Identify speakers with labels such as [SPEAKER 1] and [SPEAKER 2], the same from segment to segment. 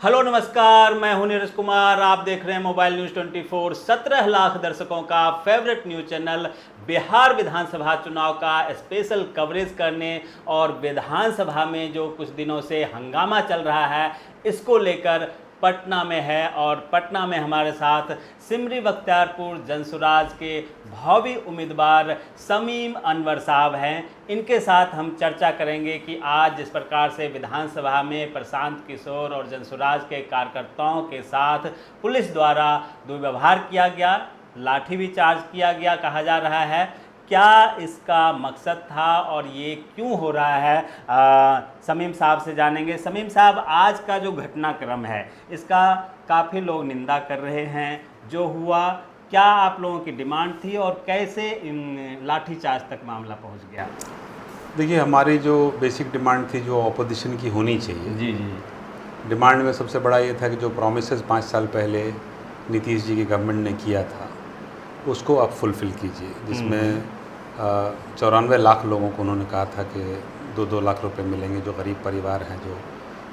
[SPEAKER 1] Hello नमस्कार, मैं हूं नीरज कुमार। आप देख रहे हैं मोबाइल न्यूज़ 24। 17 लाख दर्शकों का फेवरेट न्यूज़ चैनल बिहार विधानसभा चुनाव का स्पेशल कवरेज करने और विधानसभा में जो कुछ दिनों से हंगामा चल रहा है इसको लेकर पटना में है। और पटना में हमारे साथ सिमरी बख्तियारपुर जनसुराज के भावी उम्मीदवार शमीम अनवर साहब हैं। इनके साथ हम चर्चा करेंगे कि आज जिस प्रकार से विधानसभा में प्रशांत किशोर और जनसुराज के कार्यकर्ताओं के साथ पुलिस द्वारा दुर्व्यवहार किया गया, लाठी भी चार्ज किया गया कहा जा रहा है, क्या इसका मकसद था और ये क्यों हो रहा है, शमीम साहब से जानेंगे। शमीम साहब, आज का जो घटनाक्रम है इसका काफ़ी लोग निंदा कर रहे हैं। जो हुआ, क्या आप लोगों की डिमांड थी और कैसे लाठीचार्ज तक मामला पहुंच गया?
[SPEAKER 2] देखिए, हमारी जो बेसिक डिमांड थी जो अपोजिशन की होनी चाहिए,
[SPEAKER 1] जी जी।
[SPEAKER 2] डिमांड में सबसे बड़ा ये था कि जो प्रोमिसेस 5 साल पहले नीतीश जी की गवर्नमेंट ने किया था उसको आप फुलफ़िल कीजिए, जिसमें 94 लाख लोगों को उन्होंने कहा था कि 2-2 लाख रुपए मिलेंगे जो गरीब परिवार हैं, जो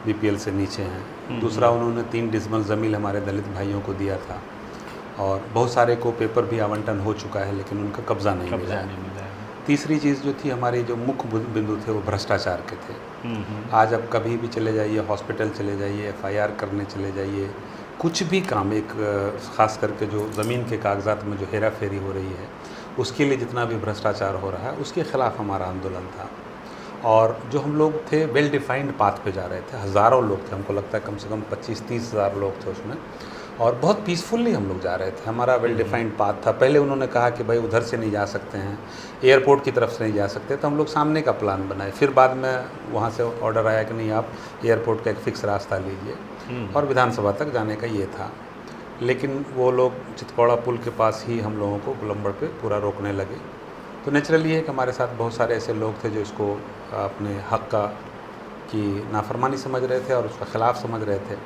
[SPEAKER 2] बीपीएल से नीचे हैं। दूसरा, उन्होंने 3 डिसमल ज़मीन हमारे दलित भाइयों को दिया था और बहुत सारे को पेपर भी आवंटन हो चुका है लेकिन उनका कब्ज़ा नहीं मिला है। तीसरी चीज़ जो थी, हमारी जो मुख्य बिंदु थे वो भ्रष्टाचार के थे। आज आप कभी भी चले जाइए, हॉस्पिटल चले जाइए, एफआईआर करने चले जाइए, कुछ भी काम, एक ख़ास करके जो ज़मीन के कागजात में जो हेरा फेरी हो रही है उसके लिए जितना भी भ्रष्टाचार हो रहा है उसके ख़िलाफ़ हमारा आंदोलन था। और जो हम लोग थे वेल डिफाइंड पाथ पे जा रहे थे, हज़ारों लोग थे, हमको लगता है कम से कम 25-30 हज़ार लोग थे उसमें, और बहुत पीसफुली हम लोग जा रहे थे। हमारा वेल डिफाइंड पाथ था। पहले उन्होंने कहा कि भाई उधर से नहीं जा सकते हैं, एयरपोर्ट की तरफ से नहीं जा सकते, तो हम लोग सामने का प्लान बनाए। फिर बाद में वहाँ से ऑर्डर आया कि नहीं, आप एयरपोर्ट का एक फ़िक्स रास्ता लीजिए, और विधानसभा तक जाने का ये था। लेकिन वो लोग चितकौड़ा पुल के पास ही हम लोगों को गोलंबर पे पूरा रोकने लगे। तो नेचुरली है कि हमारे साथ बहुत सारे ऐसे लोग थे जो इसको अपने हक़ का की नाफरमानी समझ रहे थे और उसका ख़िलाफ़ समझ रहे थे,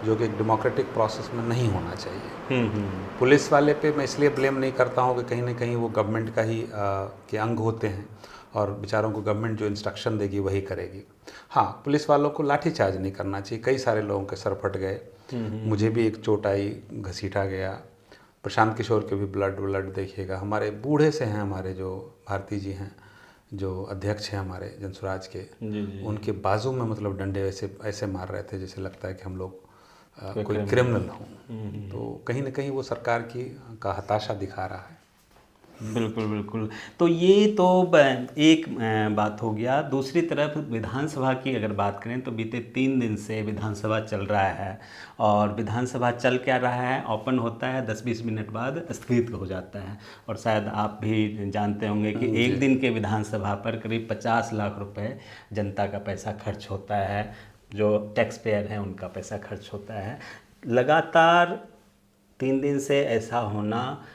[SPEAKER 2] जो कि एक डेमोक्रेटिक प्रोसेस में नहीं होना चाहिए। पुलिस वाले पे मैं इसलिए ब्लेम नहीं करता हूँ कि कहीं ना कहीं वो गवर्नमेंट का ही के अंग होते हैं और बेचारों को गवर्नमेंट जो इंस्ट्रक्शन देगी वही करेगी। हाँ, पुलिस वालों को लाठी चार्ज नहीं करना चाहिए। कई सारे लोगों के सर फट गए, मुझे भी एक चोट आई, घसीटा गया। प्रशांत किशोर के भी ब्लड देखिएगा। हमारे बूढ़े से हैं, हमारे जो भारती जी हैं जो अध्यक्ष हैं हमारे जनसुराज के, उनके बाजू में मतलब डंडे ऐसे मार रहे थे जैसे लगता है कि हम लोग कोई क्रिमिनल हों। तो कहीं ना कहीं वो सरकार का हताशा दिखा रहा है।
[SPEAKER 1] बिल्कुल बिल्कुल। तो ये तो एक बात हो गया। दूसरी तरफ विधानसभा की अगर बात करें तो बीते 3 दिन से विधानसभा चल रहा है और विधानसभा चल क्या रहा है, ओपन होता है, 10-20 मिनट बाद स्थगित हो जाता है। और शायद आप भी जानते होंगे कि एक दिन के विधानसभा पर करीब 50 लाख रुपए जनता का पैसा खर्च होता है, जो टैक्स पेयर हैं उनका पैसा खर्च होता है। लगातार 3 दिन से ऐसा होना,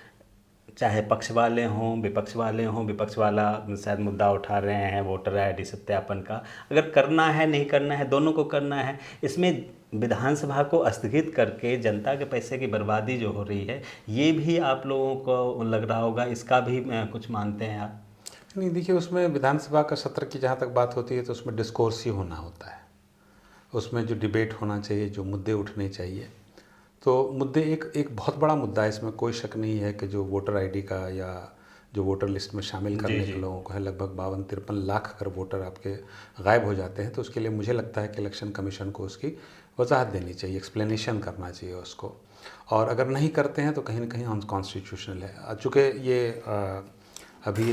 [SPEAKER 1] चाहे पक्ष वाले हों विपक्ष वाले हों, विपक्ष वाला शायद मुद्दा उठा रहे हैं वोटर आईडी सत्यापन का, अगर करना है नहीं करना है, दोनों को करना है। इसमें विधानसभा को स्थगित करके जनता के पैसे की बर्बादी जो हो रही है, ये भी आप लोगों को लग रहा होगा, इसका भी कुछ मानते हैं आप?
[SPEAKER 2] नहीं, देखिए, उसमें विधानसभा का सत्र की जहाँ तक बात होती है तो उसमें डिस्कोर्स ही होना होता है। उसमें जो डिबेट होना चाहिए, जो मुद्दे उठने चाहिए, तो मुद्दे एक बहुत बड़ा मुद्दा है, इसमें कोई शक नहीं है कि जो वोटर आईडी का या जो वोटर लिस्ट में शामिल करने के लोगों को है, लगभग 52-53 लाख अगर वोटर आपके गायब हो जाते हैं तो उसके लिए मुझे लगता है कि इलेक्शन कमीशन को उसकी वजाहत देनी चाहिए, एक्सप्लेनेशन करना चाहिए उसको। और अगर नहीं करते हैं तो कहीं ना कहीं अनकॉन्स्टिट्यूशनल है। चूँकि ये अभी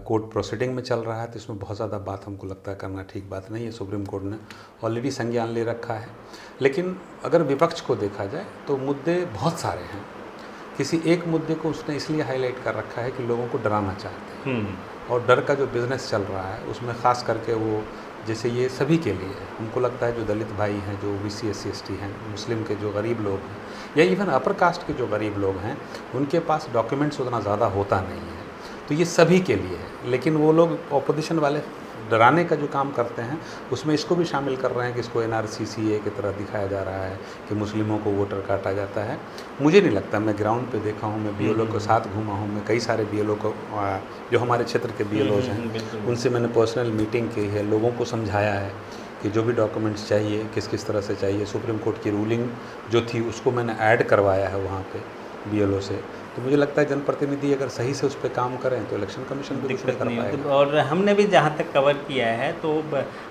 [SPEAKER 2] कोर्ट प्रोसीडिंग में चल रहा है तो इसमें बहुत ज़्यादा बात हमको लगता है करना ठीक बात नहीं है। सुप्रीम कोर्ट ने ऑलरेडी संज्ञान ले रखा है। लेकिन अगर विपक्ष को देखा जाए तो मुद्दे बहुत सारे हैं। किसी एक मुद्दे को उसने इसलिए हाईलाइट कर रखा है कि लोगों को डराना चाहते हैं, और डर का जो बिज़नेस चल रहा है उसमें ख़ास करके वो, जैसे ये सभी के लिए है, हमको लगता है जो दलित भाई हैं, जो ओबीसी SC ST हैं, मुस्लिम के जो गरीब लोग हैं, या इवन अपर कास्ट के जो गरीब लोग हैं, उनके पास डॉक्यूमेंट्स उतना ज़्यादा होता नहीं है। तो ये सभी के लिए है। लेकिन वो लोग ऑपोजिशन वाले डराने का जो काम करते हैं उसमें इसको भी शामिल कर रहे हैं कि इसको NRCCA की तरह दिखाया जा रहा है कि मुस्लिमों को वोटर काटा जाता है। मुझे नहीं लगता, मैं ग्राउंड पे देखा हूँ, मैं BLO के साथ घूमा हूँ, मैं कई सारे BLO को जो हमारे क्षेत्र के BLOs हैं उनसे मैंने पर्सनल मीटिंग की है, लोगों को समझाया है कि जो भी डॉक्यूमेंट्स चाहिए किस किस तरह से चाहिए। सुप्रीम कोर्ट की रूलिंग जो थी उसको मैंने ऐड करवाया है वहाँ पे BLO से। तो मुझे लगता है जनप्रतिनिधि अगर सही से उस पर काम करें तो इलेक्शन कमीशन भी कुछ नहीं
[SPEAKER 1] दिक्कत
[SPEAKER 2] कर
[SPEAKER 1] नहीं होती।
[SPEAKER 2] पाएगा।
[SPEAKER 1] और हमने भी जहाँ तक कवर किया है तो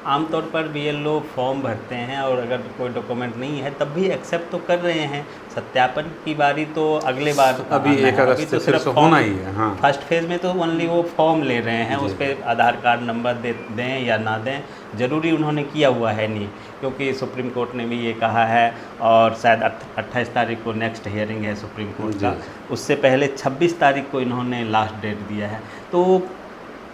[SPEAKER 1] आमतौर पर BLO फॉर्म भरते हैं और अगर कोई डॉक्यूमेंट नहीं है तब भी एक्सेप्ट तो कर रहे हैं। सत्यापन की बारी तो अगले बार
[SPEAKER 2] अभी
[SPEAKER 1] आना
[SPEAKER 2] 1
[SPEAKER 1] है।
[SPEAKER 2] अगस्त
[SPEAKER 1] अभी
[SPEAKER 2] से
[SPEAKER 1] तो
[SPEAKER 2] फिर
[SPEAKER 1] सिर्फ
[SPEAKER 2] से
[SPEAKER 1] फॉर्म
[SPEAKER 2] होना ही है। हाँ,
[SPEAKER 1] फर्स्ट फेज़ में तो ओनली वो फॉर्म ले रहे हैं,
[SPEAKER 2] जी,
[SPEAKER 1] उस पर आधार कार्ड नंबर दें या ना दें, ज़रूरी उन्होंने किया हुआ है नहीं, क्योंकि सुप्रीम कोर्ट ने भी ये कहा है और शायद 28 तारीख को नेक्स्ट हियरिंग है सुप्रीम कोर्ट
[SPEAKER 2] जी,
[SPEAKER 1] का, उससे पहले 26 तारीख को इन्होंने लास्ट डेट दिया है। तो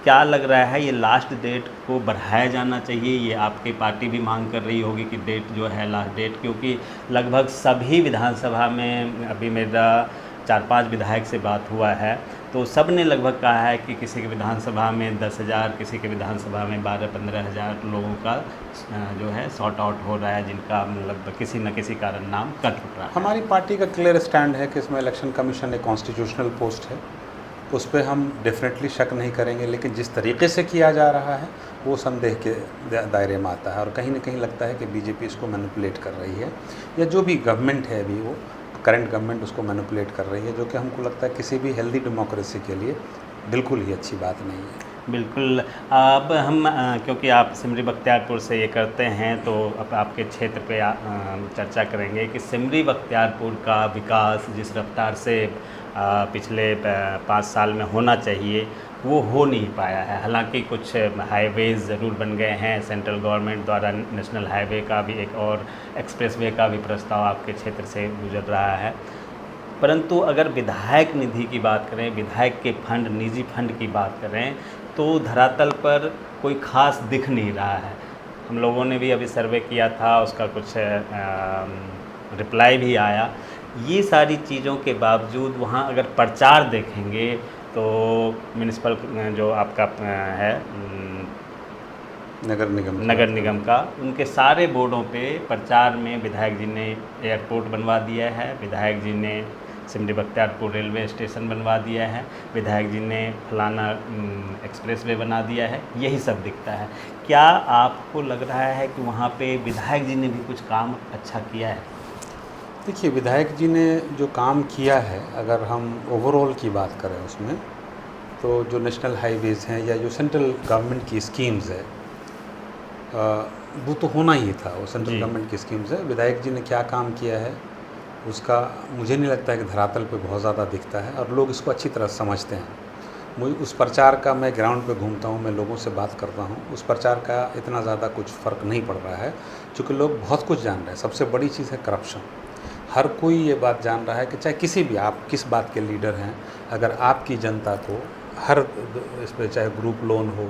[SPEAKER 1] क्या लग रहा है ये लास्ट डेट को बढ़ाया जाना चाहिए? ये आपकी पार्टी भी मांग कर रही होगी कि डेट जो है लास्ट डेट, क्योंकि लगभग सभी विधानसभा में अभी मेरा 4-5 विधायक से बात हुआ है तो सब ने लगभग कहा है कि किसी की विधानसभा में 10,000, किसी की विधानसभा में 12-15 हज़ार लोगों का जो है सॉर्ट आउट हो रहा है, जिनका मतलब किसी न किसी कारण नाम कट रहा है।
[SPEAKER 2] हमारी पार्टी का क्लियर स्टैंड है कि इसमें इलेक्शन कमीशन एक कॉन्स्टिट्यूशनल पोस्ट है, उस पर हम डेफिनेटली शक नहीं करेंगे, लेकिन जिस तरीके से किया जा रहा है वो संदेह के दायरे में आता है और कहीं ना कहीं लगता है कि बीजेपी इसको मैनिपुलेट कर रही है, या जो भी गवर्नमेंट है अभी वो करंट गवर्नमेंट उसको मैनिपुलेट कर रही है, जो कि हमको लगता है किसी भी हेल्दी डेमोक्रेसी के लिए बिल्कुल ही अच्छी बात नहीं है।
[SPEAKER 1] बिल्कुल। अब हम क्योंकि आप सिमरी बख्तियारपुर से ये करते हैं तो अब आपके क्षेत्र पे चर्चा करेंगे कि सिमरी बख्तियारपुर का विकास जिस रफ्तार से पिछले 5 साल में होना चाहिए वो हो नहीं पाया है। हालांकि कुछ हाईवेज़ ज़रूर बन गए हैं, सेंट्रल गवर्नमेंट द्वारा नेशनल हाईवे का भी एक और एक्सप्रेसवे का भी प्रस्ताव आपके क्षेत्र से गुजर रहा है, परंतु अगर विधायक निधि की बात करें, विधायक के फंड, निजी फंड की बात करें तो धरातल पर कोई खास दिख नहीं रहा है। हम लोगों ने भी अभी सर्वे किया था, उसका कुछ रिप्लाई भी आया। ये सारी चीज़ों के बावजूद वहाँ अगर प्रचार देखेंगे तो म्यूनिसिपल जो आपका है नगर निगम का, उनके सारे बोर्डों पे प्रचार में विधायक जी ने एयरपोर्ट बनवा दिया है, विधायक जी ने सिमरी बख्तियारपुर रेलवे स्टेशन बनवा दिया है, विधायक जी ने फलाना एक्सप्रेसवे बना दिया है, यही सब दिखता है। क्या आपको लग रहा है कि वहाँ पे विधायक जी ने भी कुछ काम अच्छा किया है?
[SPEAKER 2] देखिए, विधायक जी ने जो काम किया है, अगर हम ओवरऑल की बात करें उसमें, तो जो नेशनल हाईवेज़ हैं या जो सेंट्रल गवर्नमेंट की स्कीम्स है वो तो होना ही था, वो सेंट्रल गवर्नमेंट की स्कीम्स है। विधायक जी ने क्या काम किया है उसका मुझे नहीं लगता है कि धरातल पे बहुत ज़्यादा दिखता है और लोग इसको अच्छी तरह समझते हैं। मुझे उस प्रचार का, मैं ग्राउंड पे घूमता हूँ, मैं लोगों से बात करता हूँ, उस प्रचार का इतना ज़्यादा कुछ फ़र्क नहीं पड़ रहा है, क्योंकि लोग बहुत कुछ जान रहे हैं। सबसे बड़ी चीज़ है करप्शन। हर कोई ये बात जान रहा है कि चाहे किसी भी, आप किस बात के लीडर हैं, अगर आपकी जनता को हर इस पर, चाहे ग्रुप लोन हो,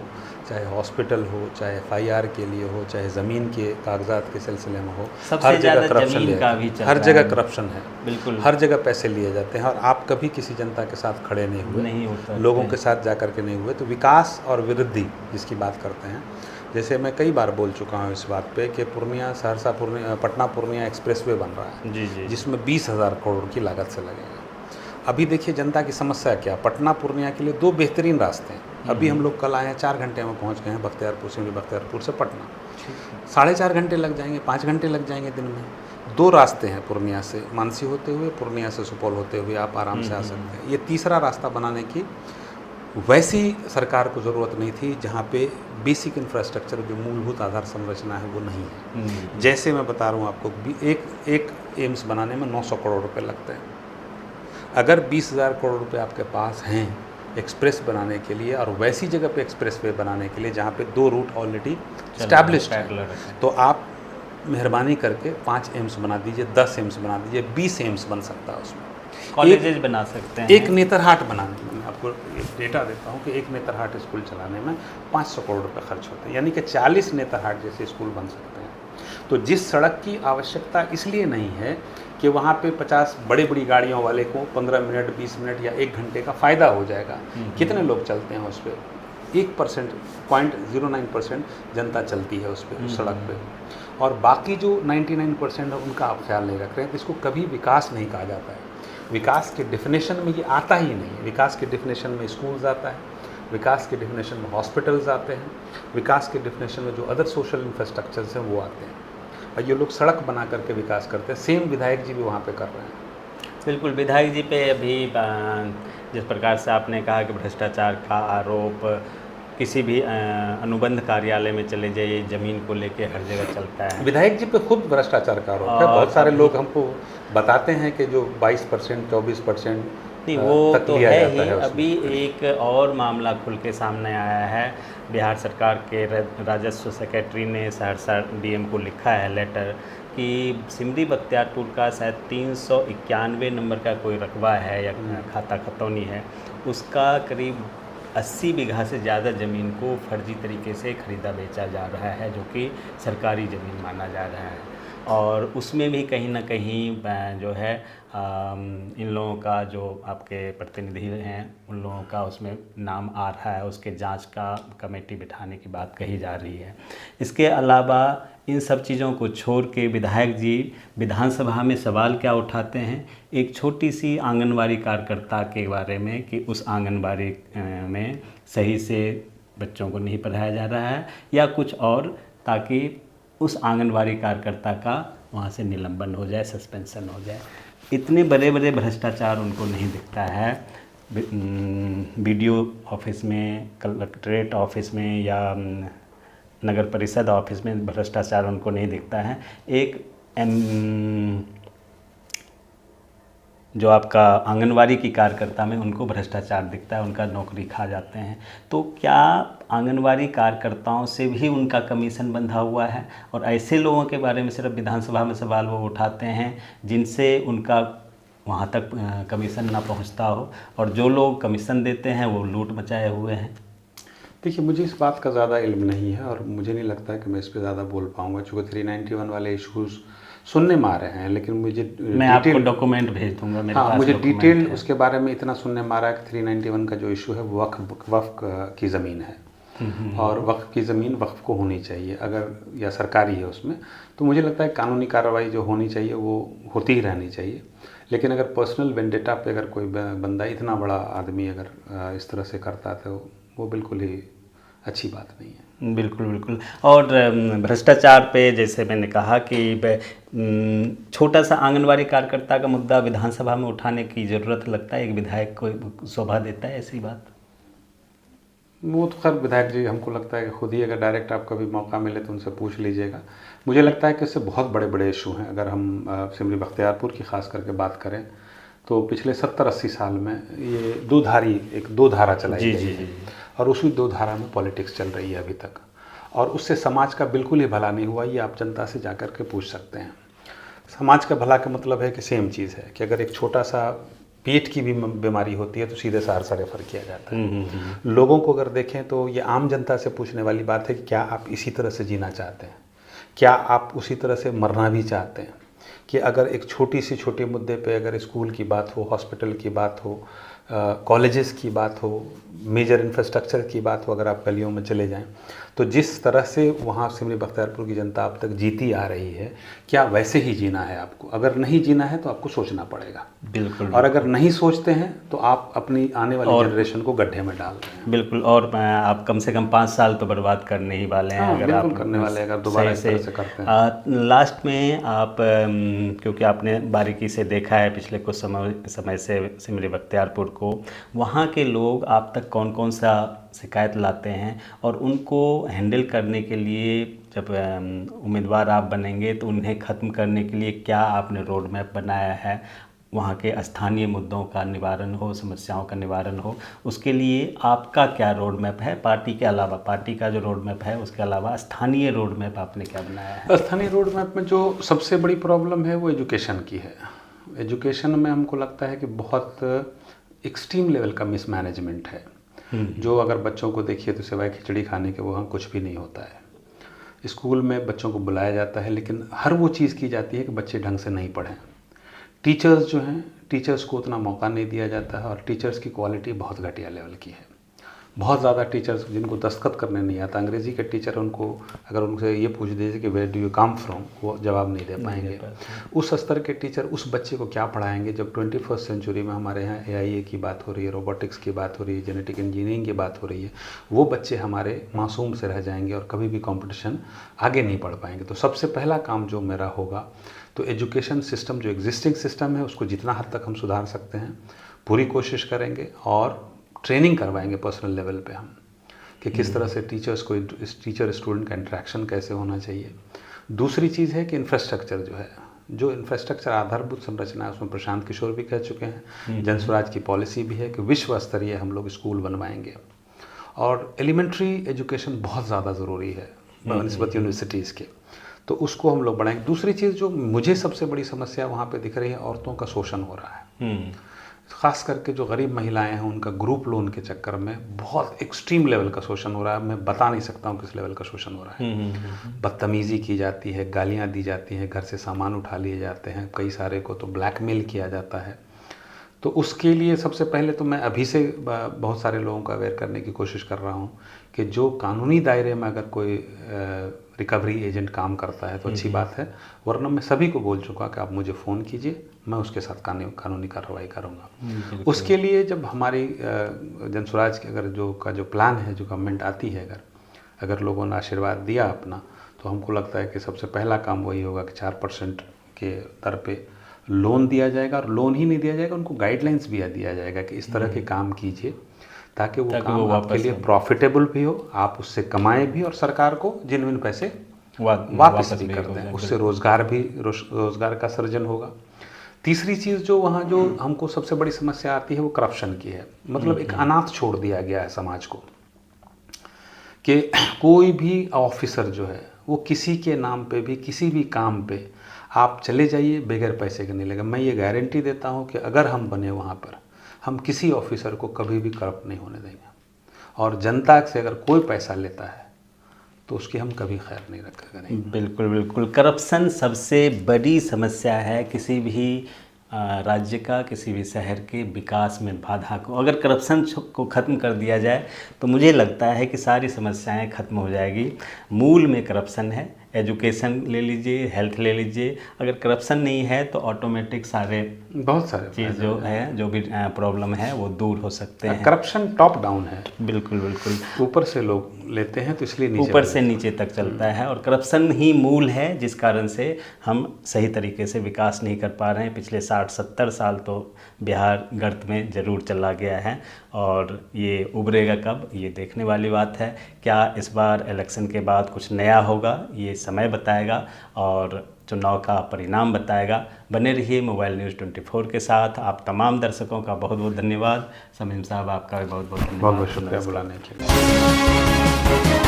[SPEAKER 2] चाहे हॉस्पिटल हो, चाहे FIR के लिए हो, चाहे ज़मीन के कागजात के सिलसिले में हो, हर जगह करप्शन है, हर जगह करप्शन है,
[SPEAKER 1] बिल्कुल,
[SPEAKER 2] हर जगह पैसे लिए जाते हैं और आप कभी किसी जनता के साथ खड़े नहीं हुए,
[SPEAKER 1] नहीं होता,
[SPEAKER 2] लोगों के साथ जा कर के नहीं हुए। तो विकास और वृद्धि जिसकी बात करते हैं, जैसे मैं कई बार बोल चुका हूँ इस बात पे कि पूर्णिया सहरसा पटना पूर्णिया एक्सप्रेसवे बन रहा है
[SPEAKER 1] जी,
[SPEAKER 2] जिसमें 20,000 करोड़ की लागत से लगेगा। अभी देखिए जनता की समस्या क्या, पटना पूर्णिया के लिए 2 बेहतरीन रास्ते हैं। अभी हम लोग कल आए हैं, 4 घंटे में पहुंच गए हैं बख्तियारपुर, सिमरी बख्तियारपुर से पटना। 4.5 घंटे लग जाएंगे, 5 घंटे लग जाएंगे दिन में। 2 रास्ते हैं पूर्णिया से मानसी होते हुए, पूर्णिया से सुपौल होते हुए आप आराम से आ सकते हैं। ये तीसरा रास्ता बनाने की वैसी सरकार को ज़रूरत नहीं थी जहाँ पे बेसिक इंफ्रास्ट्रक्चर, जो मूलभूत आधार संरचना है वो नहीं है। जैसे मैं बता रहा हूँ आपको, एक एम्स बनाने में 900 करोड़ रुपए लगते हैं। अगर 20,000 करोड़ रुपए आपके पास हैं एक्सप्रेस बनाने के लिए और वैसी जगह पे एक्सप्रेसवे बनाने के लिए जहाँ पे 2 रूट ऑलरेडी स्टैब्लिश्ड है, तो आप मेहरबानी करके 5 एम्स बना दीजिए, 10 एम्स बना दीजिए, 20 एम्स बन सकता है उसमें।
[SPEAKER 1] कॉलेजेस बना सकते हैं।
[SPEAKER 2] एक नेतरहाट बनाने में, मैं आपको डेटा देता हूँ कि एक नेतरहाट स्कूल चलाने में 500 करोड़ रुपए खर्च होते हैं, यानी कि 40 नेतरहाट जैसे स्कूल बन सकते हैं। तो जिस सड़क की आवश्यकता इसलिए नहीं है कि वहाँ पे 50 बड़ी गाड़ियों वाले को 15 मिनट, 20 मिनट या 1 घंटे का फ़ायदा हो जाएगा। कितने लोग चलते हैं उस पर? 1%, 0.09% जनता चलती है उस पर, उस सड़क पे, और बाकी जो 99% है उनका आप ख्याल नहीं रख रहे हैं। तो इसको कभी विकास नहीं कहा जाता है। विकास के डेफिनेशन में ये आता ही नहीं है। विकास के डेफिनेशन में स्कूल्स आता है, विकास की डेफिनेशन में हॉस्पिटल्स आते हैं, विकास की डेफिनेशन में जो अदर सोशल इंफ्रास्ट्रक्चर्स हैं वो आते हैं, और ये लोग सड़क बना करके विकास करते हैं। सेम विधायक जी भी वहाँ पे कर रहे हैं।
[SPEAKER 1] बिल्कुल, विधायक जी पे अभी जिस प्रकार से आपने कहा कि भ्रष्टाचार का आरोप किसी भी अनुबंध कार्यालय में चले जाइए, ज़मीन को लेके हर जगह चलता है।
[SPEAKER 2] विधायक जी पे खुद भ्रष्टाचार का आरोप है। बहुत सारे लोग हमको बताते हैं कि जो 22%, 24%
[SPEAKER 1] नहीं, वो
[SPEAKER 2] तक
[SPEAKER 1] तो
[SPEAKER 2] लिया
[SPEAKER 1] है
[SPEAKER 2] जाता
[SPEAKER 1] ही।
[SPEAKER 2] है उसमें।
[SPEAKER 1] अभी एक और मामला खुल के सामने आया है। बिहार सरकार के राजस्व सेक्रेटरी ने सहरसा डीएम को लिखा है लेटर कि सिमरी बख्तियारपुर का शायद 391 नंबर का कोई रकबा है या खाता खतौनी है, उसका करीब 80 बीघा से ज़्यादा ज़मीन को फर्जी तरीके से ख़रीदा बेचा जा रहा है, जो कि सरकारी ज़मीन माना जा रहा है। और उसमें भी कहीं ना कहीं जो है इन लोगों का, जो आपके प्रतिनिधि हैं, उन लोगों का उसमें नाम आ रहा है। उसके जांच का कमेटी बिठाने की बात कही जा रही है। इसके अलावा इन सब चीज़ों को छोड़ के विधायक जी विधानसभा में सवाल क्या उठाते हैं, एक छोटी सी आंगनवाड़ी कार्यकर्ता के बारे में कि उस आंगनवाड़ी में सही से बच्चों को नहीं पढ़ाया जा रहा है या कुछ और, ताकि उस आंगनवाड़ी कार्यकर्ता का वहाँ से निलंबन हो जाए, सस्पेंशन हो जाए। इतने बड़े बड़े भ्रष्टाचार उनको नहीं दिखता है। बीडीओ ऑफिस में, कलेक्ट्रेट ऑफिस में या नगर परिषद ऑफिस में भ्रष्टाचार उनको नहीं दिखता है। एक जो आपका आंगनवाड़ी की कार्यकर्ता में उनको भ्रष्टाचार दिखता है, उनका नौकरी खा जाते हैं। तो क्या आंगनवाड़ी कार्यकर्ताओं से भी उनका कमीशन बंधा हुआ है? और ऐसे लोगों के बारे में सिर्फ विधानसभा में सवाल वो उठाते हैं जिनसे उनका वहाँ तक कमीशन ना पहुँचता हो, और जो लोग कमीशन देते हैं वो लूट मचाए हुए हैं।
[SPEAKER 2] देखिए, मुझे इस बात का ज़्यादा इल्म नहीं है और मुझे नहीं लगता है कि मैं इस पर ज़्यादा बोल पाऊँगा, चूँकि 391 वाले इश्यूज़ सुनने में आ रहे हैं, लेकिन मुझे
[SPEAKER 1] मैं आपको डॉक्यूमेंट भेज दूंगा मेरे पास।
[SPEAKER 2] मुझे डिटेल उसके बारे में इतना सुनने में आ रहा है कि 391 का जो इशू है वो वक्फ की ज़मीन है, और वक्फ की ज़मीन वक्फ को होनी चाहिए अगर, या सरकारी है उसमें, तो मुझे लगता है कानूनी कार्रवाई जो होनी चाहिए वो होती ही रहनी चाहिए। लेकिन अगर पर्सनल वेंडेटा पे अगर कोई बंदा, इतना बड़ा आदमी अगर इस तरह से करता है तो वो बिल्कुल ही अच्छी बात नहीं है।
[SPEAKER 1] बिल्कुल बिल्कुल। और भ्रष्टाचार पे जैसे मैंने कहा कि छोटा सा आंगनवाड़ी कार्यकर्ता का मुद्दा विधानसभा में उठाने की ज़रूरत लगता है, एक विधायक को शोभा देता है ऐसी बात?
[SPEAKER 2] वो तो खैर विधायक जी, हमको लगता है कि खुद ही अगर डायरेक्ट आपका भी मौका मिले तो उनसे पूछ लीजिएगा। मुझे लगता है कि इससे बहुत बड़े बड़े इशू हैं। अगर हम सिमरी बख्तियारपुर की ख़ास करके बात करें तो पिछले 70-80 साल में ये दो धारा चलाई गई है, और उसी दो धारा में पॉलिटिक्स चल रही है अभी तक, और उससे समाज का बिल्कुल ही भला नहीं हुआ। ये आप जनता से जाकर के पूछ सकते हैं। समाज का भला का मतलब है कि सेम चीज़ है कि अगर एक छोटा सा पेट की भी बीमारी होती है तो सीधे सहरसा रेफर किया जाता है। लोगों को अगर देखें तो ये आम जनता से पूछने वाली बात है कि क्या आप इसी तरह से जीना चाहते हैं, क्या आप उसी तरह से मरना भी चाहते हैं? कि अगर एक छोटे मुद्दे पे अगर स्कूल की बात हो, हॉस्पिटल की बात हो, कॉलेजेस की बात हो, मेजर इंफ्रास्ट्रक्चर की बात हो, अगर आप गलियों में चले जाएं तो जिस तरह से वहाँ सिमरी बख्तियारपुर की जनता अब तक जीती आ रही है, क्या वैसे ही जीना है आपको? अगर नहीं जीना है तो आपको सोचना पड़ेगा।
[SPEAKER 1] बिल्कुल।
[SPEAKER 2] और अगर नहीं सोचते हैं तो आप अपनी आने वाली जनरेशन को गड्ढे में डाल रहे हैं।
[SPEAKER 1] बिल्कुल। और आप कम से कम 5 साल तो बर्बाद करने ही वाले हैं। अगर आप
[SPEAKER 2] करने वाले अगर दोबारा इस तरह से करते हैं।
[SPEAKER 1] लास्ट में आप, क्योंकि आपने बारीकी से देखा है पिछले कुछ समय से सिमरी बख्तियारपुर को, वहाँ के लोग आप तक कौन कौन सा शिकायत लाते हैं, और उनको हैंडल करने के लिए जब उम्मीदवार आप बनेंगे तो उन्हें ख़त्म करने के लिए क्या आपने रोड मैप बनाया है? वहाँ के स्थानीय मुद्दों का निवारण हो, समस्याओं का निवारण हो, उसके लिए आपका क्या रोड मैप है? पार्टी के अलावा, पार्टी का जो रोड मैप है उसके अलावा स्थानीय रोड मैप आपने क्या बनाया है?
[SPEAKER 2] स्थानीय रोड मैप में जो सबसे बड़ी प्रॉब्लम है वो एजुकेशन की है। एजुकेशन में हमको लगता है कि बहुत एक्सट्रीम लेवल का मिसमैनेजमेंट है। जो अगर बच्चों को देखिए तो सिवाय खिचड़ी खाने के वहाँ कुछ भी नहीं होता है। स्कूल में बच्चों को बुलाया जाता है लेकिन हर वो चीज़ की जाती है कि बच्चे ढंग से नहीं पढ़ें। टीचर्स जो हैं, टीचर्स को उतना मौका नहीं दिया जाता है और टीचर्स की क्वालिटी बहुत घटिया लेवल की है। बहुत ज़्यादा टीचर्स जिनको दस्तखत करने नहीं आता, अंग्रेज़ी के टीचर उनको अगर उनसे ये पूछ दीजिए कि where do you come from, वो जवाब नहीं दे पाएंगे। उस स्तर के टीचर उस बच्चे को क्या पढ़ाएंगे जब 21st सेंचुरी में हमारे यहाँ AIA की बात हो रही है, रोबोटिक्स की बात हो रही है, जेनेटिक इंजीनियरिंग की बात हो रही है। वो बच्चे हमारे मासूम से रह जाएंगे और कभी भी कंपटीशन आगे नहीं बढ़ पाएंगे। तो सबसे पहला काम जो मेरा होगा, तो एजुकेशन सिस्टम जो एग्जिस्टिंग सिस्टम है उसको जितना हद तक हम सुधार सकते हैं पूरी कोशिश करेंगे, और ट्रेनिंग करवाएंगे पर्सनल लेवल पे हम कि किस तरह से टीचर्स को, टीचर स्टूडेंट का इंटरेक्शन कैसे होना चाहिए। दूसरी चीज़ है कि इंफ्रास्ट्रक्चर जो है, जो इंफ्रास्ट्रक्चर आधारभूत संरचना है उसमें प्रशांत किशोर भी कह चुके हैं, जनस्वराज की पॉलिसी भी है कि विश्व स्तरीय हम लोग स्कूल बनवाएंगे। और एलिमेंट्री एजुकेशन बहुत ज़्यादा ज़रूरी है निस्बत यूनिवर्सिटीज़ के, तो उसको हम लोग बढ़ाएंगे। दूसरी चीज़ जो मुझे सबसे बड़ी समस्या वहाँ पे दिख रही है, औरतों का शोषण हो रहा है। ख़ास करके जो गरीब महिलाएं हैं उनका ग्रुप लोन के चक्कर में बहुत एक्सट्रीम लेवल का शोषण हो रहा है। मैं बता नहीं सकता हूँ किस लेवल का शोषण हो रहा है। बदतमीज़ी की जाती है, गालियाँ दी जाती हैं, घर से सामान उठा लिए जाते हैं, कई सारे को तो ब्लैकमेल किया जाता है। तो उसके लिए सबसे पहले तो मैं अभी से बहुत सारे लोगों को अवेयर करने की कोशिश कर रहा हूँ कि जो कानूनी दायरे में अगर कोई रिकवरी एजेंट काम करता है तो अच्छी बात है, वरना मैं सभी को बोल चुका कि आप मुझे फ़ोन कीजिए, मैं उसके साथ कानूनी कार्रवाई करूँगा। उसके लिए जब हमारी जनस्वराज के अगर जो प्लान है, जो गवर्नमेंट आती है, अगर लोगों ने आशीर्वाद दिया अपना, तो हमको लगता है कि सबसे पहला काम वही होगा कि 4% के दर पे लोन दिया जाएगा। और लोन ही नहीं दिया जाएगा, उनको गाइडलाइंस भी दिया जाएगा कि इस तरह के काम कीजिए ताकि वो काम आपके लिए प्रॉफिटेबल भी हो, आप उससे कमाएं भी और सरकार को जेन्युइन पैसे वापस भी कर दें। उससे रोजगार का सृजन होगा। तीसरी चीज़ जो वहाँ जो हमको सबसे बड़ी समस्या आती है वो करप्शन की है। मतलब एक अनाथ छोड़ दिया गया है समाज को कि कोई भी ऑफिसर जो है वो किसी के नाम पे भी किसी भी काम पे आप चले जाइए, बगैर पैसे के नहीं लगेगा। मैं ये गारंटी देता हूँ कि अगर हम बने वहाँ पर, हम किसी ऑफिसर को कभी भी करप्ट नहीं होने देंगे। और जनता से अगर कोई पैसा लेता है तो उसकी हम कभी खैर नहीं रखेंगे।
[SPEAKER 1] बिल्कुल बिल्कुल, करप्शन सबसे बड़ी समस्या है किसी भी राज्य का, किसी भी शहर के विकास में बाधा को। अगर करप्शन को ख़त्म कर दिया जाए तो मुझे लगता है कि सारी समस्याएं खत्म हो जाएगी। मूल में करप्शन है। एजुकेशन ले लीजिए, हेल्थ ले लीजिए, अगर करप्शन नहीं है तो ऑटोमेटिक बहुत सारे चीज़ जो है, जो भी प्रॉब्लम है वो दूर हो सकते हैं।
[SPEAKER 2] करप्शन टॉप डाउन है।
[SPEAKER 1] बिल्कुल बिल्कुल,
[SPEAKER 2] ऊपर से लोग लेते हैं तो इसलिए
[SPEAKER 1] ऊपर से नीचे तक चलता है, और करप्शन ही मूल है जिस कारण से हम सही तरीके से विकास नहीं कर पा रहे हैं। पिछले 60-70 साल तो बिहार गर्त में ज़रूर चला गया है, और ये उभरेगा कब, ये देखने वाली बात है। क्या इस बार इलेक्शन के बाद कुछ नया होगा, ये समय बताएगा और चुनाव का परिणाम बताएगा। बने रहिए मोबाइल न्यूज़ 24 के साथ। आप तमाम दर्शकों का बहुत बहुत धन्यवाद। शमीम साहब, आपका भी बहुत बहुत धन्यवाद।
[SPEAKER 2] बहुत बहुत शुक्रिया बुलाने के लिए।